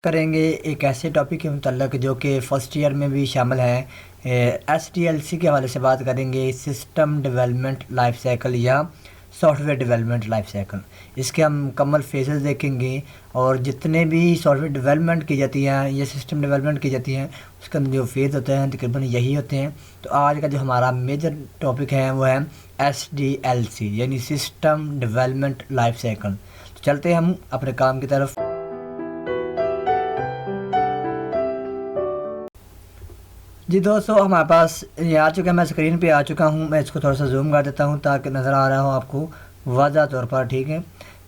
करेंगे एक ऐसे टॉपिक के मतलब जो कि फर्स्ट ईयर में भी शामिल है। एसडीएलसी के हवाले से बात करेंगे, सिस्टम डेवलपमेंट लाइफ साइकिल या सॉफ्टवेयर डेवलपमेंट लाइफ साइकिल। इसके हम मुकम्मल फेजेस देखेंगे और जितने भी सॉफ्टवेयर डेवलपमेंट की जाती हैं या सिस्टम डेवलपमेंट की जाती हैं उसके अंदर जो फेज़ होते हैं तकरीबन यही होते हैं। तो आज का जो हमारा मेजर टॉपिक है वो है एसडीएलसी यानी सिस्टम डेवलपमेंट लाइफ साइकिल। तो चलते हैं हम अपने काम की तरफ। जी दोस्तों, हमारे पास ये आ चुका है, मैं स्क्रीन पे आ चुका हूँ। मैं इसको थोड़ा सा जूम कर देता हूँ ताकि नज़र आ रहा हो आपको वाज़ह तौर पर, ठीक है।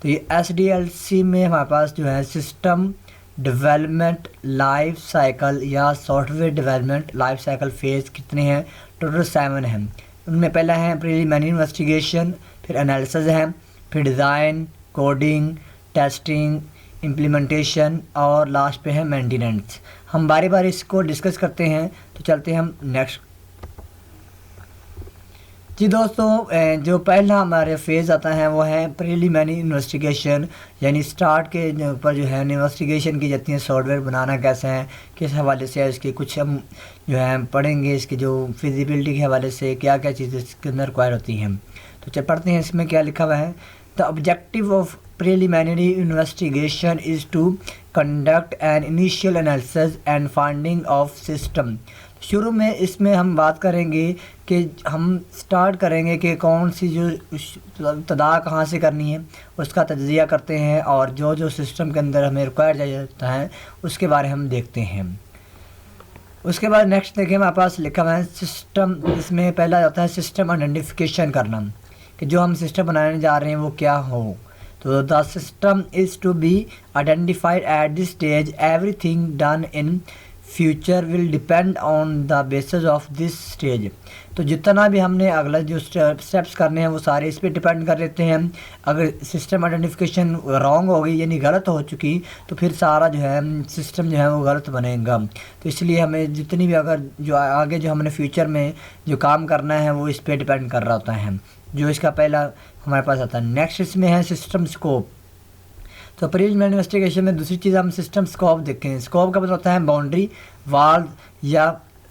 तो ये एसडीएलसी में हमारे पास जो है सिस्टम डेवलपमेंट लाइफ साइकिल या software development life cycle phase कितने हैं? टोटल 7 हैं। उनमें पहला है प्रीलिमिनरी इन्वेस्टिगेशन, फिर एनालिसिस है, फिर डिज़ाइन, कोडिंग, टेस्टिंग, इम्प्लीमेंटेशन और लास्ट पे है मेंटेनेंस। हम बारी बारी इसको डिस्कस करते हैं। तो चलते हैं हम नेक्स्ट। जी दोस्तों, जो पहला हमारे फेज़ आता है वो है प्रीलिमिनरी इन्वेस्टिगेशन, यानी स्टार्ट के ऊपर जो है इन्वेस्टिगेशन की जाती है सॉफ्टवेयर बनाना कैसे है, किस हवाले से है, इसके कुछ हम जो है पढ़ेंगे, इसकी जो फिजिबिलिटी के हवाले से क्या क्या चीज़ें इसके अंदर रिक्वायर होती हैं। तो पढ़ते हैं इसमें क्या लिखा हुआ है। The objective of preliminary investigation is to conduct an initial analysis and finding of system। शुरू में इसमें हम बात करेंगे कि हम स्टार्ट करेंगे कि कौन सी जो इब्तदा कहाँ से करनी है उसका तज्ज़िया करते हैं और जो जो सिस्टम के अंदर हमें रिक्वायर जाता है उसके बारे में हम देखते हैं। उसके बाद नेक्स्ट देखिए हमारे पास लिखा हुआ है सिस्टम। इसमें पहला आता है सिस्टम आइडेंटिफिकेशन करना कि जो हम सिस्टम बनाने जा रहे हैं वो क्या हो। तो the system is to be identified at this stage. Everything done in future will depend on the basis of this stage. तो जितना भी हमने अगला जो स्टेप्स करने हैं वो सारे इस पर डिपेंड कर लेते हैं। अगर सिस्टम आइडेंटिफिकेशन रॉन्ग हो गई यानी गलत हो चुकी तो फिर सारा जो है सिस्टम जो है वो गलत बनेगा। तो इसलिए हमें जितनी भी अगर जो आगे जो हमने फ्यूचर में जो काम करना है वो इस पर डिपेंड कर रहा होता है। जो इसका पहला हमारे पास आता है। नेक्स्ट इसमें है सिस्टम स्कोप। तो प्रीलिमिनरी इन्वेस्टिगेशन में दूसरी चीज़ हम सिस्टम स्कोप देखें। स्कोप का मतलब होता है बाउंड्री, वाल या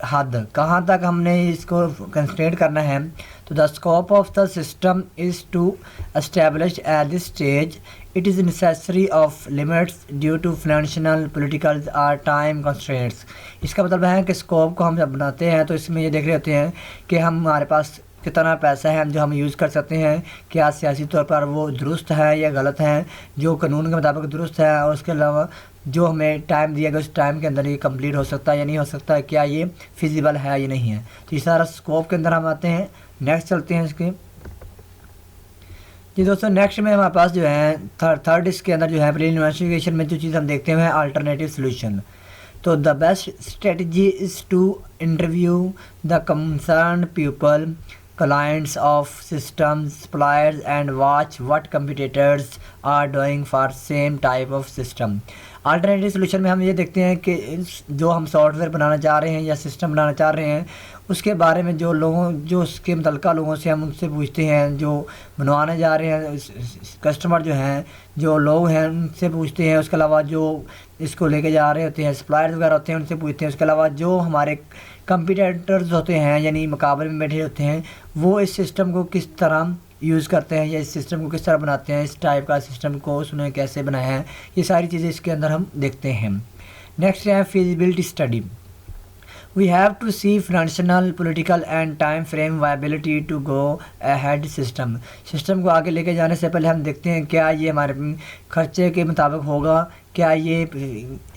हद, कहाँ तक हमने इसको कंस्ट्रेंट करना है। तो the scope of the system is to establish at this stage it is necessary of limits due to financial, political और टाइम कंस्ट्रेंट्स। इसका मतलब है कि स्कोप को हम जब बनाते हैं तो इसमें ये देख रहे होते हैं कि हमारे पास कितना पैसा है जो हम यूज़ कर सकते हैं, क्या सियासी तौर पर वो दुरुस्त है या गलत है, जो कानून के मुताबिक दुरुस्त है, और उसके अलावा जो हमें टाइम दिया गया उस टाइम के अंदर ये कंप्लीट हो सकता है या नहीं हो सकता है, क्या ये फिजिबल है या नहीं है। तो ये सारा स्कोप के अंदर हम आते हैं। नेक्स्ट चलते हैं इसके। जी दोस्तों, नेक्स्ट में हमारे पास जो है थर्ड इसके अंदर जो है प्रीलिमिनरी इन्वेस्टिगेशन में जो चीज़ हम देखते हैं अल्टरनेटिव सोल्यूशन। तो the best strategy is to interview the concern people, clients of systems suppliers and watch what competitors are doing for same type of system। Alternative solution में हम ये देखते हैं कि जो हम सॉफ्टवेयर बनाना चाह रहे हैं या सिस्टम बनाना चाह रहे हैं उसके बारे में जो उसके मुतल्लिका लोगों से हम उनसे पूछते हैं, जो बनवाने जा रहे हैं कस्टमर जो हैं, जो लोग हैं उनसे पूछते हैं। उसके अलावा जो इसको लेके जा रहे होते हैं सप्लायर्स वगैरह होते हैं उनसे पूछते हैं। उसके अलावा जो हमारे कंपटीटर्स होते हैं यानी मुकाबले में बैठे होते हैं वो इस सिस्टम को किस तरह यूज़ करते हैं या इस सिस्टम को किस तरह बनाते हैं, इस टाइप का सिस्टम को उसने कैसे बनाया है, ये सारी चीज़ें इसके अंदर हम देखते हैं। नेक्स्ट है feasibility study. We have to see financial, political and time frame viability to go ahead system. System को आगे लेके जाने से पहले हम देखते हैं क्या ये हमारे खर्चे के मुताबिक होगा, क्या ये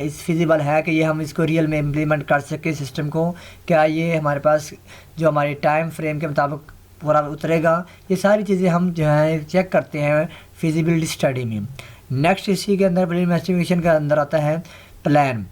इस फिजिबल है कि ये हम इसको रियल में इम्प्लीमेंट कर सकें सिस्टम को, क्या ये हमारे पास जो हमारे टाइम फ्रेम के मुताबिक पूरा उतरेगा। ये सारी चीज़ें हम जो है चेक करते हैं फिजिबिलिटी स्टडी में। नेक्स्ट इसी के अंदर प्रीलिमिनरी इन्वेस्टिगेशन का अंदर आता है प्लान।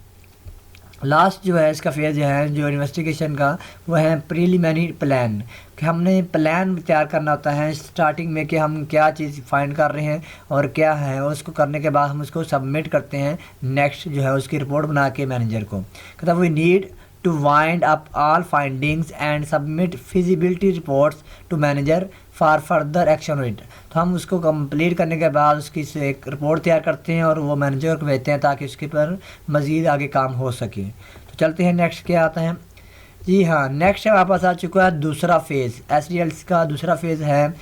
लास्ट जो है इसका फेज है जो इन्वेस्टिगेशन का वो है प्रीलिमिनरी प्लान, कि हमने प्लान तैयार करना होता है स्टार्टिंग में कि हम क्या चीज़ फाइंड कर रहे हैं और क्या है, और उसको करने के बाद हम उसको सबमिट करते हैं नेक्स्ट जो है उसकी रिपोर्ट बना के मैनेजर को। कहता we need to wind up all findings and submit feasibility reports to manager for further action on it। तो हम उसको कंप्लीट करने के बाद उसकी से एक रिपोर्ट तैयार करते हैं और वो मैनेजर को भेजते हैं ताकि उसके पर मज़ीद आगे काम हो सके। तो चलते हैं नेक्स्ट क्या आता है। जी हाँ, नेक्स्ट हमारे पास आ चुका है दूसरा फेज़। SDLC का दूसरा फेज़ है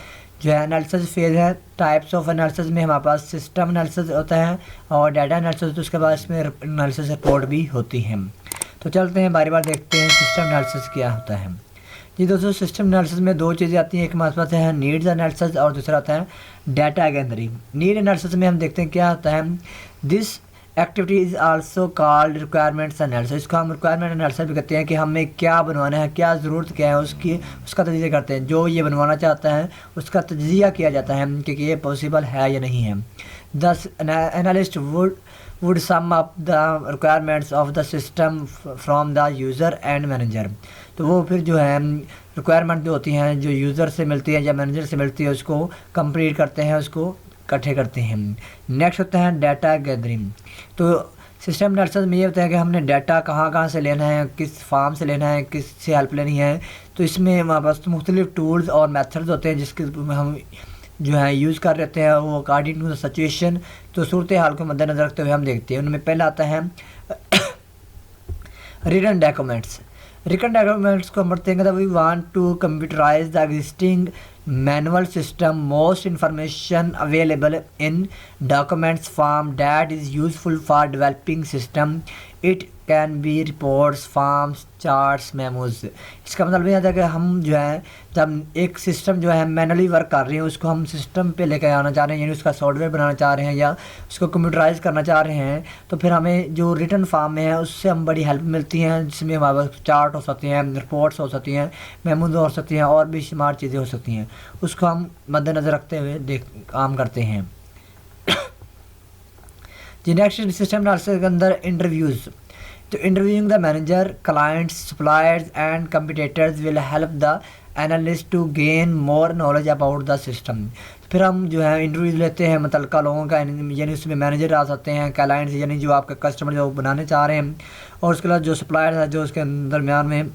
जो है एनालिसिस फेज़ है। टाइप्स ऑफ एनालिसिस में हमारे पास सिस्टम एनालिसिस होता है और डाटा एनालिसिस, तो उसके बाद इसमें एनालिसिस रिपोर्ट भी होती है। तो चलते हैं बारी बार देखते हैं सिस्टम एनालिसिस क्या होता है। जी दोस्तों, सिस्टम एनालिसिस में दो चीज़ें आती हैं, एक हमारे पास है नीड्स एनालिसिस और दूसरा होता है डाटा गैदरिंग। नीड एनालिसिस में हम देखते हैं क्या होता है, this activity is also called requirements analysis. इसको हम रिक्वायरमेंट एनालिसिस भी कहते हैं कि हमें क्या बनवाना है, क्या ज़रूरत क्या है उसका तजिया करते हैं। जो ये बनवाना चाहता है उसका तजिया किया जाता है कि ये पॉसिबल है या नहीं है। दस analyst would sum up the requirements of the system from the user and manager। तो वो फिर जो है रिक्वायरमेंट जो होती हैं जो यूज़र से मिलती है या मैनेजर से मिलती है उसको कंप्लीट करते हैं, उसको इकट्ठे करते हैं। नेक्स्ट होता है डाटा गैदरिंग। तो सिस्टम एनालिसिस में ये होता है कि हमने डाटा कहाँ से लेना है, किस फार्म से लेना है, किस से हेल्प लेनी है। तो इसमें हमारे पास मुख्तलिफ टूल्स और मेथड्स होते हैं जिसके हम जो है यूज़ कर लेते हैं, वो अकॉर्डिंग टू द सिचुएशन। तो सूरत हाल को मद्देनज़र रखते हुए हम देखते हैं। उनमें पहला आता है रिटन डॉक्यूमेंट्स। रिटन डॉक्यूमेंट्स को हम पढ़ते हैं कि we want to computerise the existing manual system most information available in documents form that is useful for developing system. It can be reports, forms, charts, memos. इसका मतलब ये आता है कि हम जो है जब एक सिस्टम जो है मैनुअली वर्क कर रहे हैं उसको हम सिस्टम पे लेकर आना चाह रहे हैं, यानी उसका सॉफ्टवेयर बनाना चाह रहे हैं या उसको कंप्यूटराइज करना चाह रहे हैं, तो फिर हमें जो रिटन फॉर्म में है उससे हम बड़ी हेल्प मिलती हैं, जिसमें हमारे पास चार्ट हो सकते हैं, रिपोर्ट्स हो सकती हैं, मेमोज हो सकती हैं और भी शुमार चीज़ें हो सकती हैं। उसको हम मद्देनज़र रखते हुए काम करते हैं। जी नेक्स्ट सिस्टम एनालिसिस के अंदर इंटरव्यूज़। तो interviewing the manager, clients, suppliers and competitors will help the analyst to gain more knowledge about the system. फिर हम जो है इंटरव्यूज लेते हैं मुतल्लिका लोगों का, यानी उसमें मैनेजर आ सकते हैं, क्लाइंट्स यानी जो आपके कस्टमर जो बनाने चाह रहे हैं, और उसके अलावा जो सप्लायर्स है जो उसके दरमियान में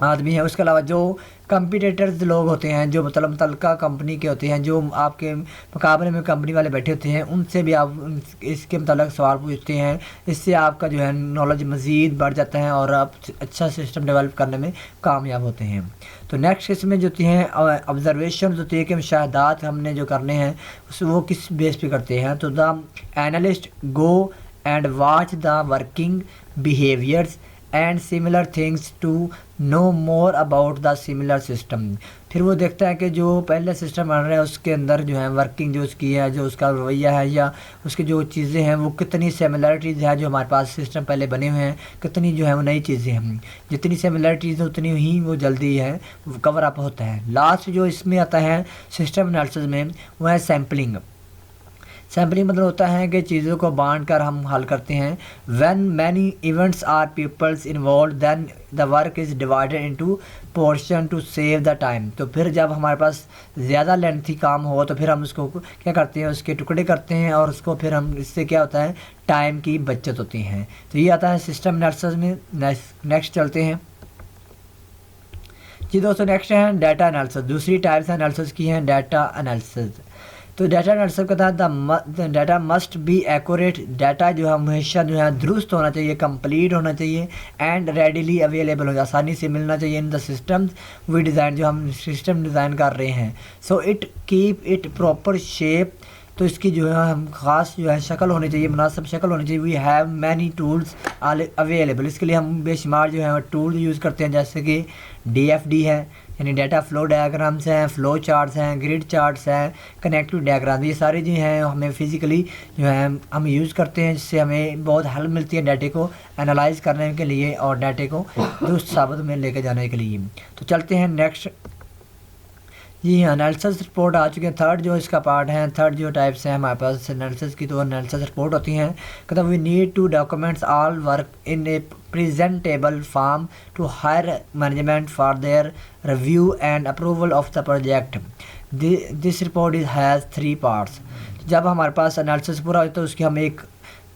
आदमी है। उसके अलावा जो कंपटीटर्स लोग होते हैं जो मुतल्लिका कंपनी के होते हैं, जो आपके मुकाबले में कंपनी वाले बैठे होते हैं, उनसे भी आप इसके मतलब सवाल पूछते हैं। इससे आपका जो है नॉलेज मज़ीद बढ़ जाता है और आप अच्छा सिस्टम डेवलप करने में कामयाब होते हैं। तो नेक्स्ट इसमें जो होती हैं ऑब्जर्वेशन होती है कि मुशाहदात हमने जो करने हैं वो किस बेस पे करते हैं। तो the analyst go and watch the working behaviours and similar things to know more about the similar system. फिर वो देखता है कि जो पहले सिस्टम बन रहा है उसके अंदर जो है वर्किंग जो उसकी है, जो उसका रवैया है या उसकी जो चीज़ें हैं वो कितनी सिमिलरिटीज़ है जो हमारे पास सिस्टम पहले बने हुए हैं, कितनी जो है वो नई चीज़ें हैं। जितनी सिमिलरिटीज़ उतनी ही वो जल्दी है कवर अप होता है। लास्ट जो इसमें आता है सिस्टम एनालिसिस में वो है सैम्पलिंग। सैम्पलिंग मतलब होता है कि चीज़ों को बांट कर हम हल करते हैं। When many events are peoples involve then the work is divided into portion to save the time. तो फिर जब हमारे पास ज़्यादा लेंथी काम हो तो फिर हम उसको क्या करते हैं, उसके टुकड़े करते हैं और उसको फिर हम इससे क्या होता है टाइम की बचत होती है। तो ये आता है सिस्टम एनालिसिस में। नेक्स्ट चलते हैं जी दोस्तों, नेक्स्ट है डाटा एनालिसिस। दूसरी टाइप्स एनालिसिस की है डाटा एनालिसिस। तो डाटा एनालिसिस का था the data must be accurate. Data जो है हमेशा जो है दुरुस्त होना चाहिए, कंप्लीट होना चाहिए एंड रेडीली अवेलेबल हो, आसानी से मिलना चाहिए in the system we design, जो हम सिस्टम डिज़ाइन कर रहे हैं। So it keep it proper shape. तो इसकी जो है हम ख़ास जो है शक्ल होनी चाहिए, मुनासिब शक्ल होनी चाहिए। We have many tools available. इसके लिए हम बेशुमार जो है टूल यूज़ करते हैं, जैसे कि DFD है यानी डाटा फ्लो डायग्राम्स हैं, फ्लो चार्ट्स हैं, ग्रिड चार्ट्स हैं, कनेक्टिव डायग्राम। ये सारी जो हैं हमें फिज़िकली जो है हम यूज़ करते हैं, जिससे हमें बहुत हेल्प मिलती है डाटे को एनालाइज करने के लिए और डाटे को दुरुस्त साबित में लेके जाने के लिए। तो चलते हैं नेक्स्ट। जी एनालिसिस रिपोर्ट आ चुके हैं। थर्ड जो इसका पार्ट है, थर्ड जो टाइप्स हैं हमारे पास एनालिसिस की, तो एनालिसिस रिपोर्ट होती हैं। कहते हैं we need to documents all work in a presentable form to higher management for their review and approval of the project. This report has 3 parts. जब हमारे पास एनालिसिस पूरा हो तो उसकी हम एक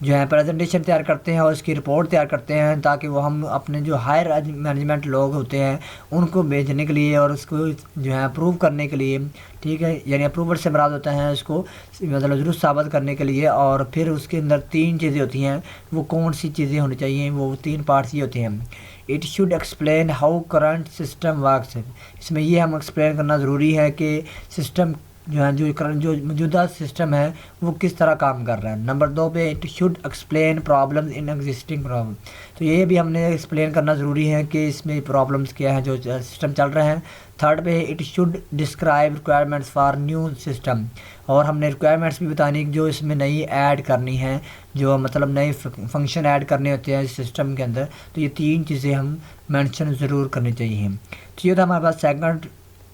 जो है प्रेजेंटेशन तैयार करते हैं और उसकी रिपोर्ट तैयार करते हैं, ताकि वो हम अपने जो हायर मैनेजमेंट लोग होते हैं उनको भेजने के लिए और उसको जो है अप्रूव करने के लिए, ठीक है, यानी अप्रूवल से मुराद होता है उसको मतलब ज़रूर साबित करने के लिए। और फिर उसके अंदर 3 चीज़ें होती हैं, वो कौन सी चीज़ें होनी चाहिए, वो 3 पार्ट्स ये होते हैं। It should explain how current system works, इसमें ये हम एक्सप्लेन करना ज़रूरी है कि सिस्टम जो है जो मौजूदा सिस्टम है वो किस तरह काम कर रहा है। नंबर 2 पे it should explain problems in existing problem, तो ये भी हमने एक्सप्लेन करना ज़रूरी है कि इसमें प्रॉब्लम्स क्या है जो सिस्टम चल रहे हैं। थर्ड पे it should describe requirements for new system, और हमने रिक्वायरमेंट्स भी बतानी जो इसमें नई ऐड करनी है, जो मतलब नए फंक्शन ऐड करने होते हैं इस सिस्टम के अंदर। तो ये 3 चीज़ें हम मेंशन ज़रूर करनी चाहिए। तो ये था हमारे पास second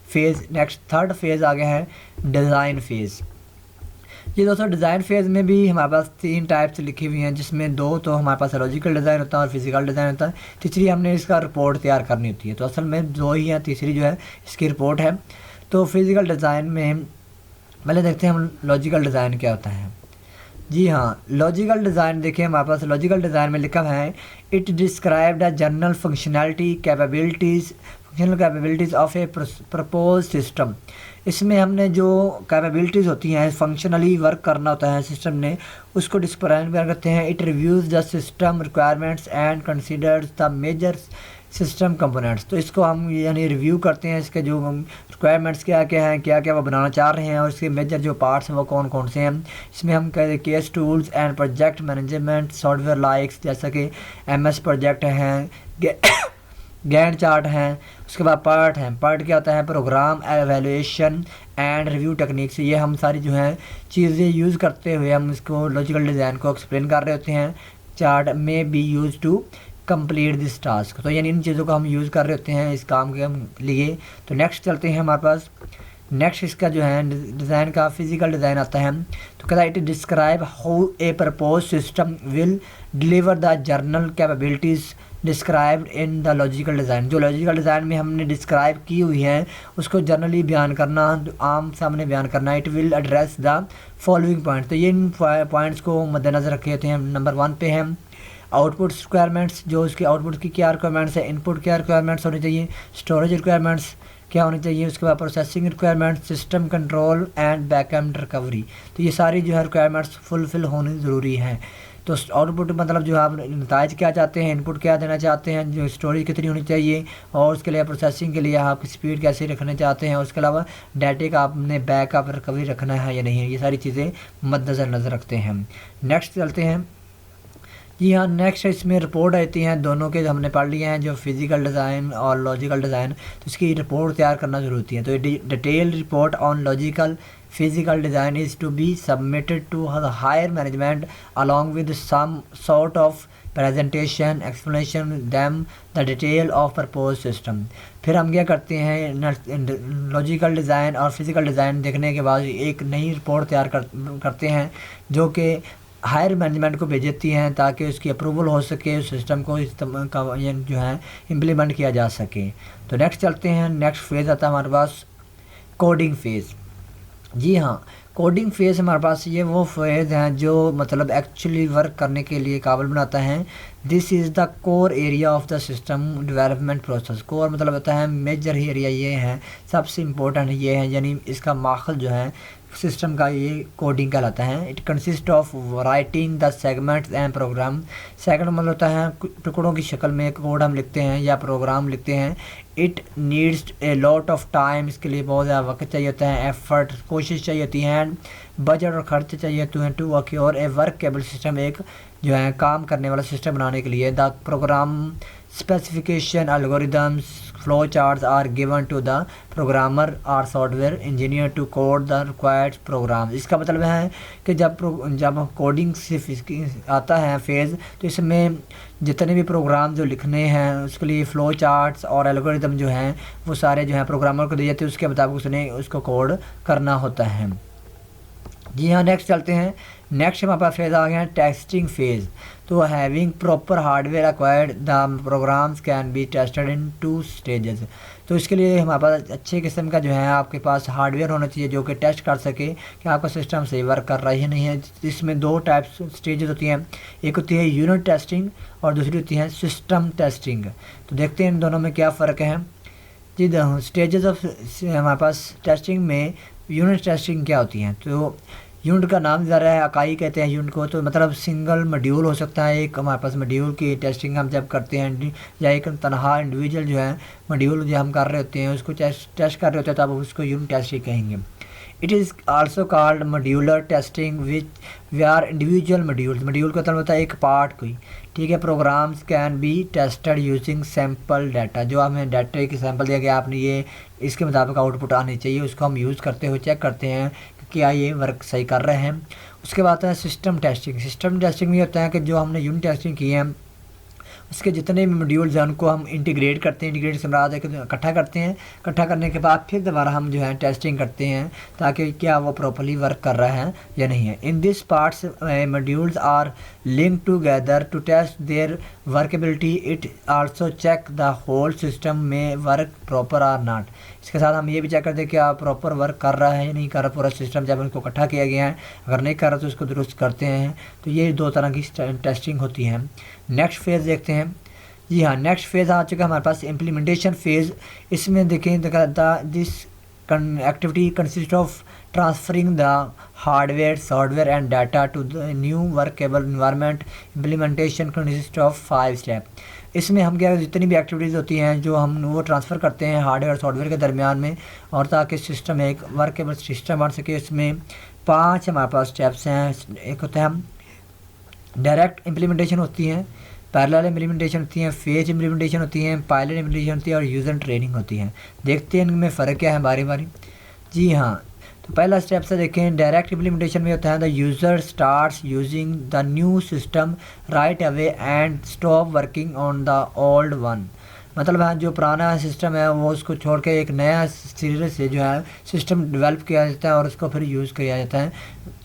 phase. Next third phase आ गया है डिज़ाइन फेज़। ये दोस्तों डिज़ाइन फेज़ में भी हमारे पास 3 टाइप्स लिखी हुई हैं, जिसमें 2 तो हमारे पास लॉजिकल डिज़ाइन होता है और फिजिकल डिज़ाइन होता है। तीसरी हमने इसका रिपोर्ट तैयार करनी होती है। तो असल में 2 ही हैं, तीसरी जो है इसकी रिपोर्ट है। तो फिजिकल डिज़ाइन में पहले देखते हैं हम लॉजिकल डिज़ाइन क्या होता है। जी हाँ, लॉजिकल डिज़ाइन देखिए हमारे पास लॉजिकल डिज़ाइन में लिखा है it described the general functionality capabilities of A propose system. इसमें हमने जो कैपेबिलिटीज़ होती हैं फंक्शनली वर्क करना होता है सिस्टम ने, उसको डिस्क्राइब करते हैं। It reviews the system requirements and considers the major system components. तो इसको हम यानी रिव्यू करते हैं, इसके जो रिक्वायरमेंट्स क्या क्या हैं, क्या क्या वो बनाना चाह रहे हैं और इसके मेजर जो पार्ट्स हैं वो कौन कौन से हैं। इसमें हम कहते हैं case tools and project management software likes, जैसा कि MS प्रोजेक्ट हैं, गैंट चार्ट हैं। उसके बाद पार्ट हैं, पार्ट क्या होता है, program evaluation and review techniques. ये हम सारी जो हैं चीज़ें यूज़ करते हुए हम इसको लॉजिकल डिज़ाइन को एक्सप्लेन कर रहे होते हैं। चार्ट में be use to complete this task, तो यानी इन चीज़ों को हम यूज़ कर रहे होते हैं इस काम के लिए। तो नेक्स्ट चलते हैं हमारे पास, नेक्स्ट इसका जो है डिज़ाइन का फिजिकल डिज़ाइन आता है। तो कहता है it describe how a propose system will deliver the journal capabilities described in the logical design. जो लॉजिकल डिज़ाइन में हमने डिस्क्राइब की हुई है उसको जनरली बयान करना, आम सामने बयान करना। It will address the following point, तो ये इन पॉइंट्स को मद्देनज़र रखे होते हैं। नंबर 1 पे है आउटपुट रिक्वायरमेंट्स, जो उसके आउटपुट की क्या रिक्वायरमेंट्स है, इनपुट क्या रिक्वायरमेंट्स होनी चाहिए, स्टोरेज रिक्वायरमेंट्स क्या होनी चाहिए, उसके बाद processing requirements, system control and backend recovery. तो ये सारी जो है रिक्वायरमेंट्स फुलफ़िल होनी ज़रूरी है। तो आउटपुट मतलब जो आप नताइज क्या चाहते हैं, इनपुट क्या देना चाहते हैं, जो स्टोरेज कितनी होनी चाहिए, और उसके लिए प्रोसेसिंग के लिए आप स्पीड कैसे रखना चाहते हैं, उसके अलावा डाटे का आपने बैकअप रिकवरी रखना है या नहीं है, ये सारी चीज़ें मद्देनज़र रखते हैं। नेक्स्ट चलते हैं। जी हाँ, नेक्स्ट इसमें रिपोर्ट आती हैं, दोनों के हमने पढ़ लिए हैं, जो फिजिकल डिज़ाइन और लॉजिकल डिज़ाइन। तो इसकी रिपोर्ट तैयार करना ज़रूरी है। तो detail report on logical physical design is to be submitted to the higher management along with some sort of presentation explanation them the detail of proposed system। फिर हम क्या करते हैं, लॉजिकल डिज़ाइन और फिज़िकल डिज़ाइन देखने के बाद एक नई रिपोर्ट तैयार करते हैं जो कि हायर मैनेजमेंट को भेजती हैं, ताकि उसकी अप्रूवल हो सके, उस सिस्टम को जो है इम्प्लीमेंट किया जा सके। तो नेक्स्ट चलते हैं। नेक्स्ट फेज़ आता है हमारे पास कोडिंग फेज़। जी हाँ, कोडिंग फेज़ हमारे पास ये वो फेज़ हैं जो मतलब एक्चुअली वर्क करने के लिए काबिल बनाता है। This is the core area of the system development process. Core मतलब होता है मेजर एरिया, ये है सबसे इम्पोर्टेंट ये है, यानी इसका माखल जो है सिस्टम का ये कोडिंग कहलाता है। It consist of writing the segments and program. Segment मतलब होता है टुकड़ों की शक्ल में कोड हम लिखते हैं या प्रोग्राम लिखते हैं। It needs a lot of time, इसके लिए बहुत ज़्यादा वक्त चाहिए होता है, एफर्ट कोशिश चाहिए होती है, बजट और खर्च चाहिए होते हैं टू और ए वर्केबल सिस्टम, एक जो है काम करने वाला सिस्टम बनाने के लिए। The program specification algorithms flow charts are given to the programmer और software engineer to code the required program. इसका मतलब है कि जब कोडिंग सिर्फ आता है फेज़, तो इसमें जितने भी प्रोग्राम जो लिखने हैं उसके लिए फ़्लो चार्ट्स और एल्गोरिदम जो हैं वो सारे जो हैं प्रोग्रामर को दिए जाते हैं, उसके मुताबिक उसने उसको कोड करना होता है। जी हाँ, नेक्स्ट चलते हैं। नेक्स्ट हमारे पास फेज़ आ गया है टेस्टिंग फेज़। तो having proper hardware acquired the programs can be tested in 2 stages. तो इसके लिए हमारे पास अच्छे किस्म का जो है आपके पास हार्डवेयर होना चाहिए जो कि टेस्ट कर सके कि आपका सिस्टम सही वर्क कर रहा है या नहीं है। इसमें 2 टाइप्स स्टेजेस होती हैं, एक होती है यूनिट टेस्टिंग और दूसरी होती है सिस्टम टेस्टिंग। तो देखते हैं इन दोनों में क्या फ़र्क है। जी स्टेजेस ऑफ हमारे पास टेस्टिंग में यूनिट टेस्टिंग क्या होती हैं। तो यूनिट का नाम ज़रा है, इकाई कहते हैं यूनिट को। तो मतलब सिंगल मॉड्यूल हो सकता है, एक हमारे पास मॉड्यूल की टेस्टिंग हम जब करते हैं, या एक तनहा इंडिविजुअल जो है मॉड्यूल जो हम कर रहे होते हैं उसको टेस्ट कर रहे होते हैं, तब उसको यूनिट टेस्टिंग कहेंगे। It is also called modular testing which we are individual modules. Module का मतलब होता है एक पार्ट कोई, ठीक है। Programs can be tested using sample data. जो हमें डाटा की सैंपल दिया गया, आपने ये इसके मुताबिक आउटपुट आनी चाहिए, उसको हम यूज़ करते हुए चेक करते हैं कि क्या ये वर्क सही कर रहे हैं। उसके बाद है सिस्टम टेस्टिंग। सिस्टम टेस्टिंग में होता है कि जो हमने यूनिट टेस्टिंग की है उसके जितने भी मॉड्यूल्स हैं उनको हम इंटीग्रेट करते हैं। इंटीग्रेट से मुराद है कि इकट्ठा करते हैं, इकट्ठा करने के बाद फिर दोबारा हम जो है टेस्टिंग करते हैं ताकि क्या वो प्रॉपर्ली वर्क कर रहा है या नहीं है। In this parts modules are link together to test their workability. It also check the whole system में वर्क प्रॉपर आर नॉट। इसके साथ हम ये भी चेक करते हैं कि आप प्रॉपर वर्क कर रहा है या नहीं कर रहा पूरा सिस्टम जब उनको इकट्ठा किया गया है। अगर नहीं कर रहा तो उसको दुरुस्त करते हैं। तो ये 2 तरह की टेस्टिंग होती है। नेक्स्ट फेज़ देखते हैं। जी हाँ, नेक्स्ट फेज़ आ चुका है हमारे पास इम्प्लीमेंटेशन फेज़। इसमें देखें this activity consist of transferring the hardware software and data to the new workable environment. Implementation consist of 5 step. इसमें हम क्या जितनी भी एक्टिविटीज़ होती हैं जो हम वो ट्रांसफ़र करते हैं हार्डवेयर और सॉफ्टवेयर के दरमियान में, और ताकि सिस्टम एक वर्केबल सिस्टम बन सके। इसमें 5 हमारे पास स्टेप्स हैं। एक होता है डायरेक्ट इम्प्लीमेंटेशन होती है, पैरेलल इम्प्लीमेंटेशन होती है, फेज इम्प्लीमेंटेशन होती है, पायलट इम्प्लीमेंटेशन होती है और यूज़र ट्रेनिंग होती है। देखते हैं इनमें फ़र्क क्या है बारी बारी। जी हाँ, तो पहला स्टेप से देखें। डायरेक्ट इम्प्लीमेंटेशन में होता है the user starts using the new system right away and stop working on the old one. मतलब है जो पुराना सिस्टम है वो उसको छोड़ के एक नया सिरे से जो है सिस्टम डेवलप किया जाता है और उसको फिर यूज़ किया जाता है,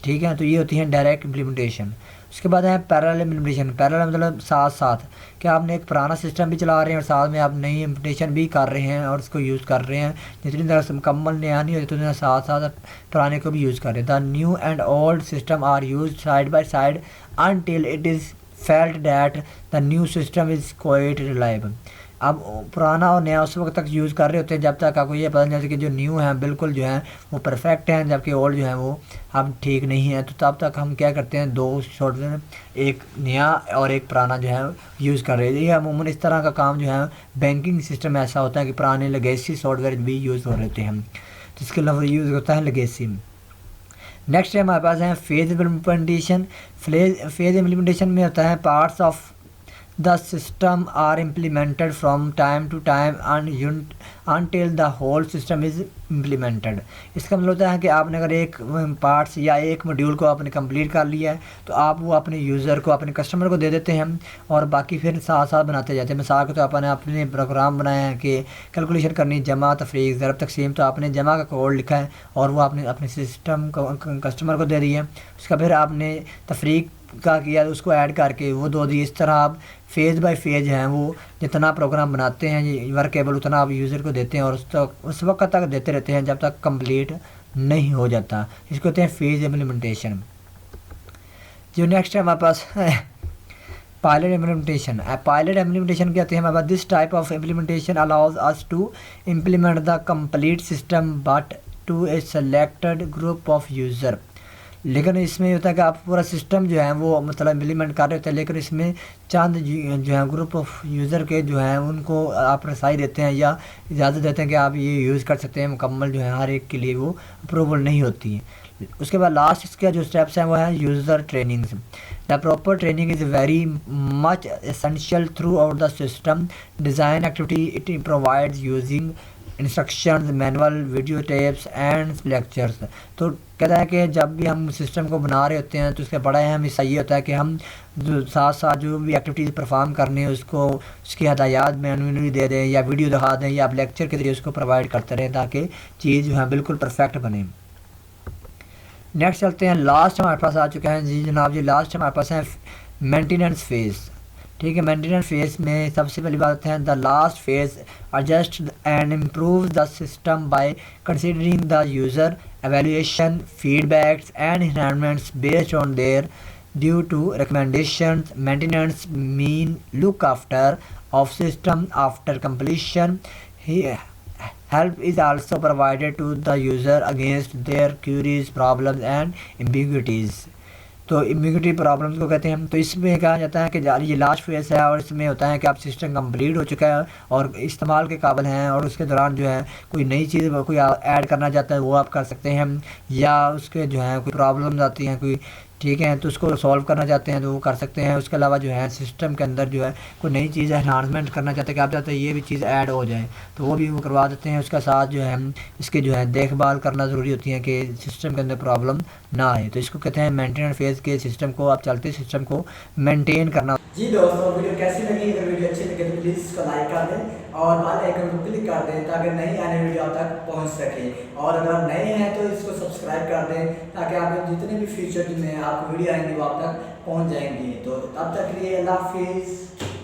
ठीक है। तो ये होती है डायरेक्ट इम्प्लीमेंटेशन। उसके बाद है पैरेलल इम्प्लीमेंटेशन। पैरेलल मतलब साथ साथ, कि आपने एक पुराना सिस्टम भी चला रहे हैं और साथ में आप नई इम्प्लीमेंटेशन भी कर रहे हैं और उसको यूज़ कर रहे हैं। जितनी तरह से मुकम्मल नया नहीं होती उतनी साथ साथ पुराने को भी यूज़ कर रहे हैं। The new and old system are use side by side until it is felt that the new system is quite reliable. अब पुराना और नया उस वक्त तक यूज़ कर रहे होते हैं जब तक आपको ये पता नहीं चलता कि जो न्यू है बिल्कुल जो है वो परफेक्ट हैं, जबकि ओल्ड जो है वो अब ठीक नहीं है। तो तब तक हम क्या करते हैं 2 सॉफ्टवेयर, एक नया और एक पुराना जो है यूज़ कर रहे हैं। ये अमूमन इस तरह का काम जो है बैंकिंग सिस्टम ऐसा होता है कि पुराने लेगेसी सॉफ्टवेयर भी यूज़ हो रहे हैं, तो इसके अलावा यूज़ होता है लेगेसी। नेक्स्ट हमारे पास है फेज इम्प्लीमेंटेशन। फेज इम्प्लीमेंटेशन में होता है parts of the system are implemented from time to time and until the whole system is implemented। इसका मतलब होता है कि आपने अगर एक पार्ट्स या एक मॉड्यूल को आपने कंप्लीट कर लिया है तो आप वो अपने यूज़र को अपने कस्टमर को दे देते हैं और बाकी फिर साथ साथ बनाते जाते हैं। मिसाल के तो आपने अपने प्रोग्राम बनाया है कि कैलकुलेशन करनी, जमा तफरीक ज़रब तकसीम, तो आपने जमा का कोड लिखा है और वो आपने अपने सिस्टम को कस्टमर को दे दिया है। उसका फिर आपने तफरीक का किया उसको ऐड करके वो दो दी। इस तरह आप फेज़ बाय फेज़ हैं वो जितना प्रोग्राम बनाते हैं वर्केबल उतना आप यूज़र को देते हैं और उस वक्त तक देते रहते हैं जब तक कंप्लीट नहीं हो जाता। इसको कहते हैं फेज़ इम्प्लीमेंटेशन। जो नेक्स्ट है हमारे पास पायलट इम्प्लीमेंटेशन। पायलट इम्प्लीमेंटेशन कहते हैं हमारे पास this type of implementation allows us to implement the complete system but to a selected group of user. लेकिन इसमें होता है कि आप पूरा सिस्टम जो है वो मतलब इम्प्लीमेंट कर रहे होते हैं, लेकिन इसमें चंद जो है ग्रुप ऑफ यूज़र के जो हैं उनको आप रसाई देते हैं या इजाज़त देते हैं कि आप ये यूज़ कर सकते हैं। मुकम्मल जो है हर एक के लिए वो अप्रूवल नहीं होती है। उसके बाद लास्ट इसका जो स्टेप्स हैं वो है user training. The proper training is very much essential through out the system design activity. It provides using instructions, manual, video tapes and lectures. तो कहता है कि जब भी हम सिस्टम को बना रहे होते हैं तो उसका बड़ा अहम हिस्सा ये होता है कि हम जो साथ साथ जो भी एक्टिविटीज़ परफॉर्म करने हैं उसको उसकी हदायत मैनुअली दे दें या वीडियो दिखा दें या आप लेक्चर के जरिए उसको प्रोवाइड करते रहें ताकि चीज़ जो है बिल्कुल परफेक्ट बने। नेक्स्ट चलते हैं, लास्ट हमारे पास आ चुका है जी जनाब जी, लास्ट हमारे पास है मेंटेनेंस फेज़। ठीक है, मेंटेनेंस फेज़ में सबसे पहली बात है the last phase adjust and improve the system by considering the user evaluation, feedbacks and enhancements based on their due to recommendations. Maintenance mean look after of system after completion. Help is also provided to the user against their queries, problems and ambiguities. तो immunity problems को कहते हैं हम। तो इसमें कहा जाता है कि ये लास्ट फेज़ है और इसमें होता है कि आप सिस्टम कंप्लीट हो चुका है और इस्तेमाल के काबिल हैं, और उसके दौरान जो है कोई नई चीज़ कोई ऐड करना चाहता है वो आप कर सकते हैं, या उसके जो है कोई प्रॉब्लम्स आती हैं कोई, ठीक है, तो उसको सॉल्व करना चाहते हैं तो वो कर सकते हैं। उसके अलावा जो है सिस्टम के अंदर जो है कोई नई चीज़ एनहांसमेंट करना चाहते हैं कि आप चाहते हैं ये भी चीज़ ऐड हो जाए तो वो भी वो करवा देते हैं। उसके साथ जो है इसके जो है देखभाल करना ज़रूरी होती है कि सिस्टम के अंदर प्रॉब्लम ना आए, तो इसको कहते हैं मेंटेनेंस फेज़ के सिस्टम को, आप चलते सिस्टम को मेंटेन करना। जी दोस्तों, वीडियो कैसी लगी? अगर वीडियो अच्छी लगे तो प्लीज़ इसको लाइक कर दें और बेल आइकन को क्लिक कर दें ताकि नई आने वीडियो आप तक पहुंच सके, और अगर आप नए हैं तो इसको सब्सक्राइब कर दें ताकि आपके जितने भी फ्यूचर में आपको वीडियो आएंगी वो आप तक पहुंच जाएंगी। तो तब तक के लिए अल्लाह हाफिज़।